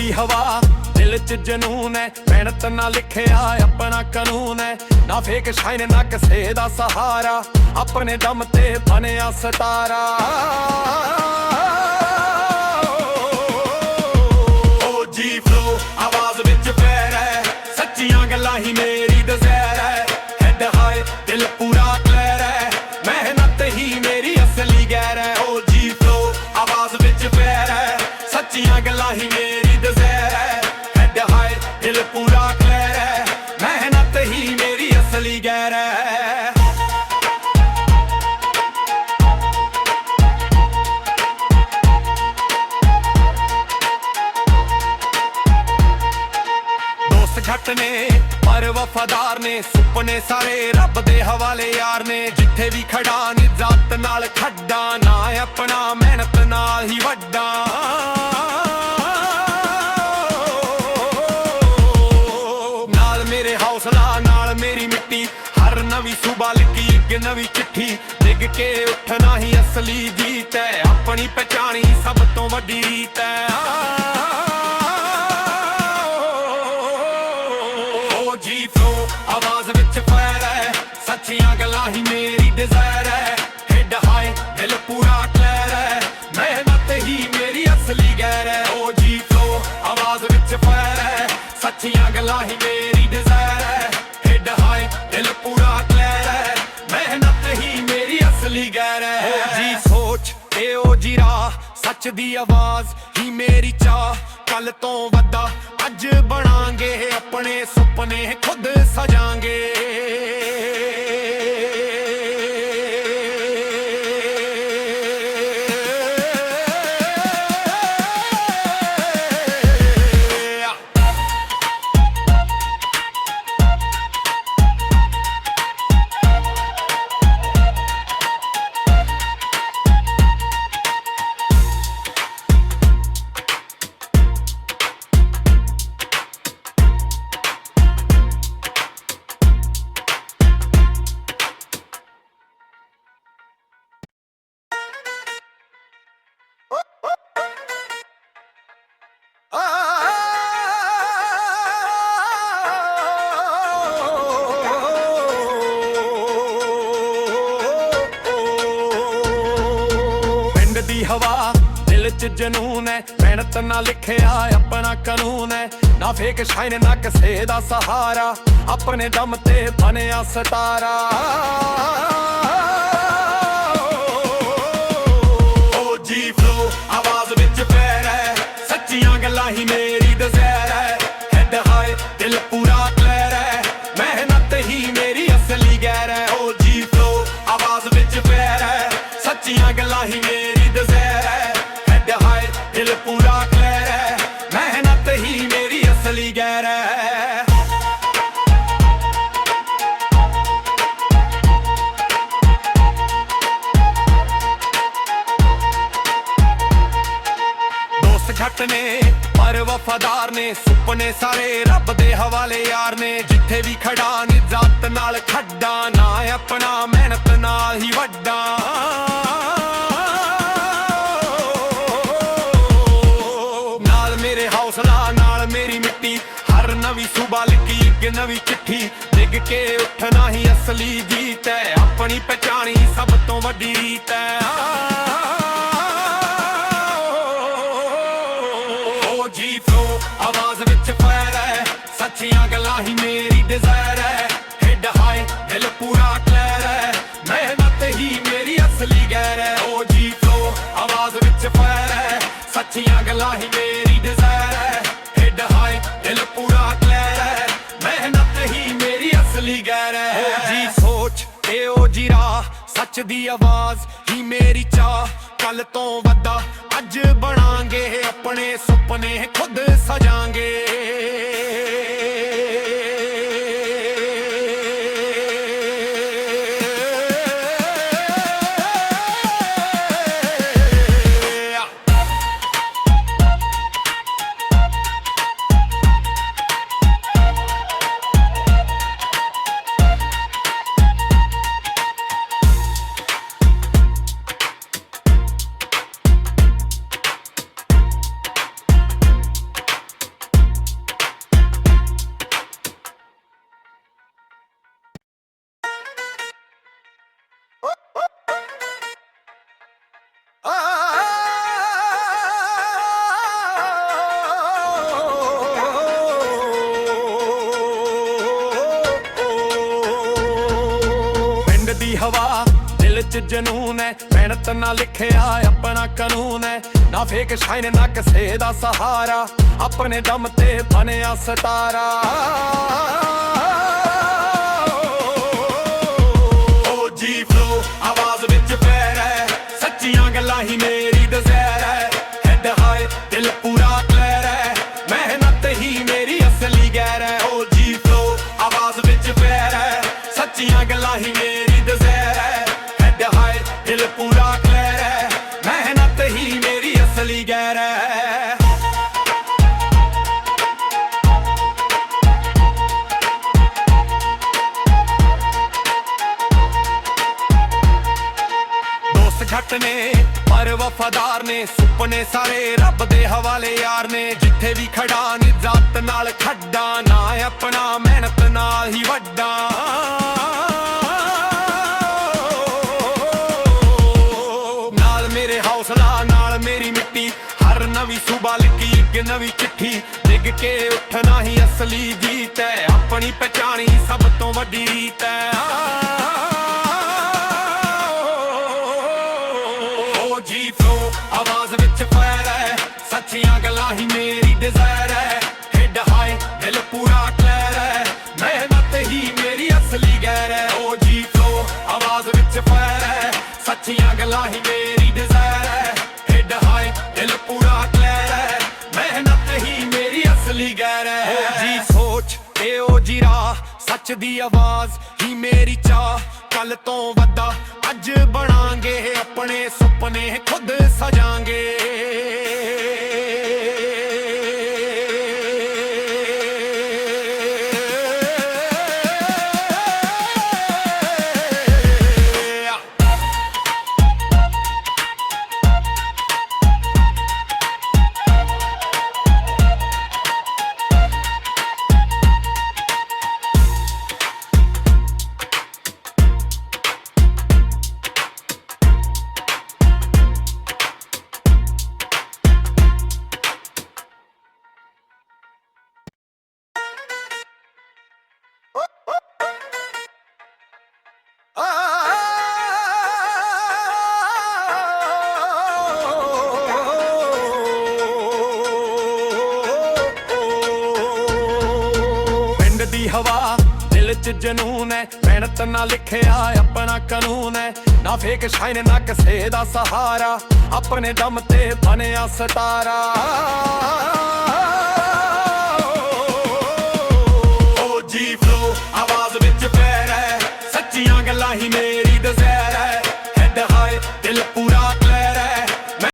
ਦੀ ਹਵਾ ਦਿਲ 'ਚ ਜਨੂਨ ਹੈ, ਮਿਹਨਤ ਨਾਲ ਲਿਖਿਆ ਆਪਣਾ ਕਾਨੂੰਨ ਹੈ। ਨਾ ਫੇਕ ਸ਼ਾਈਨ ਨਾ ਕਿਸੇ ਦਾ ਸਹਾਰਾ, ਆਪਣੇ ਦਮ ਤੇ ਬਣਿਆ ਸਤਾਰਾ। ਓ ਜੀ ਫਲੋ ਆਵਾਜ਼ ਵਿੱਚ ਪੈਰ ਹੈ, ਸੱਚੀਆਂ ਗੱਲਾਂ ਹੀ ਮੇਰੀ ਦਜ਼ੈਰ ਹੈ। ਹੈਡ ਹਾਈ ਦਿਲ ਪੂਰਾ ਕਲੀਅਰ ਹੈ, ਮਿਹਨਤ ਹੀ ਮੇਰੀ ਅਸਲੀ ਗੈਰ ਹੈ। ਓ ਜੀ ਫਲੋ ਆਵਾਜ਼ ਵਿੱਚ ਪੈਰ ਹੈ, ਸੱਚੀਆਂ ਗੱਲਾਂ ਹੀ ਮੇਰੀ ਦਜ਼ੈਰ ਹੈ। ਹੈਡ ਹਾਈ ਦਿਲ ਪੂਰਾ ਕਲੀਅਰ ਹੈ, ਮਿਹਨਤ ਹੀ ਮੇਰੀ ਅਸਲੀ ਗੈਰ ਹੈ। ਛੱਟ ਨੇ ਪਰ ਵਫਾਦਾਰ ਨੇ, ਸੁਪਨੇ ਸਾਰੇ ਰੱਬ ਦੇ ਹਵਾਲੇ ਯਾਰ ਨੇ। ਜਿੱਥੇ ਵੀ ਖੜਾ ਨਿਜ਼ਾਤ ਨਾਲ ਖੱਡਾ, ਨਾ ਆਪਣਾ ਮਿਹਨਤ ਨਾਲ ਹੀ ਵੱਡਾ। ਨਾਲ ਮੇਰੇ ਹੌਸਲਾ ਨਾਲ ਮੇਰੀ ਮਿੱਟੀ, ਹਰ ਨਵੀਂ ਸੁਬਾ ਲਿਖੀ ਇੱਕ ਨਵੀਂ ਚਿੱਠੀ। ਡਿੱਗ ਕੇ ਉੱਠਣਾ ਹੀ ਅਸਲੀ ਜੀਤ ਹੈ, ਆਪਣੀ ਪਛਾਣੀ ਸਭ ਤੋਂ ਵੱਡੀ ਰੀਤ ਹੈ। ਜੀ ਫਲੋ ਆਵਾਜ਼ ਵਿੱਚ ਫਾਇਰ ਹੈ, ਸੱਚੀਆਂ ਗੱਲਾਂ ਹੀ ਮੇਰੀ ਡਿਜ਼ਾਇਰ ਹੈ। ਹੈਡ ਹਾਈ ਦਿਲ ਪੂਰਾ ਕਲੀਅਰ ਹੈ, ਮਿਹਨਤ ਹੀ ਮੇਰੀ ਅਸਲੀ ਗੈਰ ਹੈ। ਓ ਜੀ ਫਲੋ ਆਵਾਜ਼ ਵਿੱਚ ਫਾਇਰ ਹੈ, ਸੱਚੀਆਂ ਗੱਲਾਂ ਹੀ ਮੇਰੀ ਡਿਜ਼ਾਇਰ ਹੈ। ਹੈਡ ਹਾਈ ਦਿਲ ਪੂਰਾ ਕਲੀਅਰ ਹੈ, ਮਿਹਨਤ ਹੀ ਮੇਰੀ ਅਸਲੀ ਗੈਰ ਹੈ। ਓ ਜੀ ਸੋਚ ਤੇ ਓ ਜੀ ਰਾਹ, ਸੱਚ ਦੀ ਆਵਾਜ਼ ਹੀ ਮੇਰੀ ਚਾਹ। ਕੱਲ ਤੋਂ ਵੱਡਾ ਅੱਜ ਬਣਾਂਗੇ, ਆਪਣੇ ਸੁਪਨੇ ਖੁਦ ਸਜਾਂਗੇ। ਦੀ ਹਵਾ ਦਿਲ 'ਚ ਜਨੂਨ ਹੈ, ਮਿਹਨਤ ਨਾਲ ਲਿਖਿਆ ਆਪਣਾ ਕਾਨੂੰਨ ਹੈ। ਨਾ ਫੇਕ ਸ਼ਾਈਨ ਨਾ ਕਿਸੇ ਦਾ ਸਹਾਰਾ, ਆਪਣੇ ਦਮ ਤੇ ਬਣਿਆ ਸਤਾਰਾ। ਓ ਜੀ ਫਲੋ ਆਵਾਜ਼ ਵਿੱਚ ਪੈਰ ਹੈ, ਸੱਚੀਆਂ ਗੱਲਾਂ ਹੀ ਮੇਰੀ ਦਜ਼ੈਰ ਹੈ। ਹੈਡ ਹਾਈ ਦਿਲ ਪੂਰਾ ਕਲੀਅਰ ਹੈ, ਮਿਹਨਤ ਹੀ ਮੇਰੀ ਅਸਲੀ ਗੈਰ ਹੈ। ਓ ਜੀ ਫਲੋ ਆਵਾਜ਼ ਵਿੱਚ ਪੈਰ ਹੈ, ਸੱਚੀਆਂ ਗੱਲਾਂ ਹੀ ਮੇਰੀ ਦਜ਼ੈਰ ਹੈ। ਹੈਡ ਹਾਈ ਦਿਲ ਪੂਰਾ ਕਲੀਅਰ ਹੈ, ਮਿਹਨਤ ਹੀ ਮੇਰੀ ਅਸਲੀ ਗੈਰ ਹੈ। ਦੋਸਤ ਛੱਟ ਨੇ ਪਰ ਵਫਾਦਾਰ ਨੇ, ਸੁਪਨੇ ਸਾਰੇ ਰੱਬ ਦੇ ਹਵਾਲੇ ਯਾਰ ਨੇ। ਜਿੱਥੇ ਵੀ ਖੜਾ ਨਿਜ਼ਾਤ ਨਾਲ ਖੱਡਾ, ਨਾ ਆਪਣਾ ਮਿਹਨਤ ਨਾਲ ਹੀ ਵੱਡਾ। ਹੌਸਲਾ ਨਾਲ ਮੇਰੀ ਮਿੱਟੀ, ਹਰ ਨਵੀਂ ਸੁਬਾ ਲਿਖੀ ਇੱਕ ਨਵੀਂ ਚਿੱਠੀ। ਡਿੱਗ ਕੇ ਉੱਠਣਾ ਹੀ ਅਸਲੀ ਜੀਤ ਹੈ, ਆਪਣੀ ਪਛਾਣੀ ਸਭ ਤੋਂ ਵੱਡੀ ਰੀਤ ਹੈ। ਓ ਜੀ ਫਲੋ ਆਵਾਜ਼ ਵਿੱਚ ਫਾਇਰ ਹੈ, ਸੱਚੀਆਂ ਗੱਲਾਂ ਹੀ ਮੇਰੀ ਡਿਜ਼ਾਇਰ ਹੈ। ਹੈਡ ਹਾਈ ਦਿਲ ਪੂਰਾ ਕਲੀਅਰ ਹੈ, ਮਿਹਨਤ ਹੀ ਮੇਰੀ ਅਸਲੀ ਗੈਰ ਹੈ। ਓ ਜੀ ਫਲੋ ਆਵਾਜ਼ ਵਿੱਚ ਫਾਇਰ ਹੈ, ਸੱਚੀਆਂ ਗੱਲਾਂ ਹੀ ਮੇਰੀ ਡਿਜ਼ਾਇਰ ਹੈ। ਹੈਡ ਹਾਈ ਦਿਲ ਪੂਰਾ ਕਲੀਅਰ ਹੈ, ਮਿਹਨਤ ਹੀ ਮੇਰੀ ਅਸਲੀ ਗੈਰ ਹੈ। ਓ ਜੀ ਸੋਚ ਤੇ ਓ ਜੀ ਰਾਹ, ਸੱਚ ਦੀ ਆਵਾਜ਼ ਹੀ ਮੇਰੀ ਚਾਹ। ਕੱਲ ਤੋਂ ਵੱਡਾ ਅੱਜ ਬਣਾਂਗੇ, ਆਪਣੇ ਸੁਪਨੇ ਖੁਦ ਸਜਾਂਗੇ। ਚ ਜਨੂਨ ਹੈ ਮਿਹਨਤ ਨਾਲ ਲਿਖਿਆ ਆਪਣਾ ਕਾਨੂੰਨ ਹੈ ਨਾ ਫੇਕ ਸ਼ਾਈਨ ਨਾ ਕਿਸੇ ਦਾ ਸਹਾਰਾ ਆਪਣੇ ਦਮ ਤੇ ਬਣਿਆ ਸਤਾਰਾ ਓ ਜੀ ਫਲੋ ਆਵਾਜ਼ ਵਿੱਚ ਪੈਰ ਹੈ ਸੱਚੀਆਂ ਗੱਲਾਂ ਹੀ ਮੇਰੀ ਡਿਜ਼ਾਇਰ ਹੈ ਹੈਡ ਹਾਈ ਦਿਲ ਪੂਰਾ ਕਲੀਅਰ ਹੈ ਮਿਹਨਤ ਹੀ ਮੇਰੀ ਅਸਲੀ ਗੈਰ ਹੈ ਓ ਜੀ ਫਲੋ ਆਵਾਜ਼ ਵਿੱਚ ਪੈਰ ਹੈ ਸੱਚੀਆਂ ਗੱਲਾਂ ਹੀ ਮੇਰੀ ਡਿਜ਼ਾਇਰ ਹੈ ਹੈਡ ਹਾਈ ਦਿਲ ਪੂਰਾ ਕਲੀਅਰ ਹੈ ਮਿਹਨਤ ਹੀ ਮੇਰੀ ਅਸਲੀ ਗੈਰ ਹੈ ਘੱਟ ਨੇ ਪਰ ਵਫਾਦਾਰ ਨੇ ਸੁਪਨੇ ਸਾਰੇ ਰੱਬ ਦੇ ਹਵਾਲੇ ਯਾਰ ਨੇ ਜਿੱਥੇ ਵੀ ਖੜਾ ਨਿਜ਼ਾਤ ਨਾਲ ਖੱਡਾ ਨਾ ਆਪਣਾ ਮਿਹਨਤ ਨਾਲ ਹੀ ਵੱਡਾ ਨਾਲ ਮੇਰੇ ਹੌਸਲਾ ਨਾਲ ਮੇਰੀ ਮਿੱਟੀ ਹਰ ਨਵੀਂ ਸੁਬਾ ਲਿਖੀ ਇੱਕ ਨਵੀਂ ਚਿੱਠੀ ਡਿੱਗ ਕੇ ਉੱਠਣਾ ਹੀ ਅਸਲੀ ਜੀਤ ਹੈ ਆਪਣੀ ਪਛਾਣੀ ਸਭ ਤੋਂ ਵੱਡੀ ਰੀਤ ਹੈ ਜੀ ਫਲੋ ਆਵਾਜ਼ ਵਿੱਚ ਫਾਇਰ ਹੈ ਸੱਚੀਆਂ ਗੱਲਾਂ ਹੀ ਮੇਰੀ ਡਿਜ਼ਾਇਰ ਹੈ ਹੈਡ ਹਾਈ ਦਿਲ ਪੂਰਾ ਕਲੀਅਰ ਹੈ ਮਿਹਨਤ ਹੀ ਮੇਰੀ ਅਸਲੀ ਗੈਰ ਹੈ ਓ ਜੀ ਫਲੋ ਆਵਾਜ਼ ਵਿੱਚ ਫਾਇਰ ਹੈ ਸੱਚੀਆਂ ਗੱਲਾਂ ਹੀ ਮੇਰੀ ਡਿਜ਼ਾਇਰ ਹੈ ਹੈਡ ਹਾਈ ਦਿਲ ਪੂਰਾ ਕਲੀਅਰ ਹੈ ਮਿਹਨਤ ਹੀ ਮੇਰੀ ਅਸਲੀ ਗੈਰ ਹੈ ਓ ਜੀ ਸੋਚ ਤੇ ਓ ਜੀ ਰਾਹ ਸੱਚ ਦੀ ਆਵਾਜ਼ ਹੀ ਮੇਰੀ ਚਾਹ ਕੱਲ ਤੋਂ ਵੱਡਾ ਅੱਜ ਬਣਾਂਗੇ ਆਪਣੇ ਸੁਪਨੇ ਖੁਦ ਸਜਾਂਗੇ ਦੀ ਹਵਾ ਦਿਲ ਚ ਜਨੂਨ ਹੈ ਮਿਹਨਤ ਨਾਲ ਲਿਖਿਆ ਆਪਣਾ ਕਾਨੂੰਨ ਹੈ ਨਾ ਫੇਕ ਸ਼ਾਈਨ ਨਾ ਕਿਸੇ ਦਾ ਸਹਾਰਾ ਆਪਣੇ ਦਮ ਤੇ ਬਣਿਆ ਸਤਾਰਾ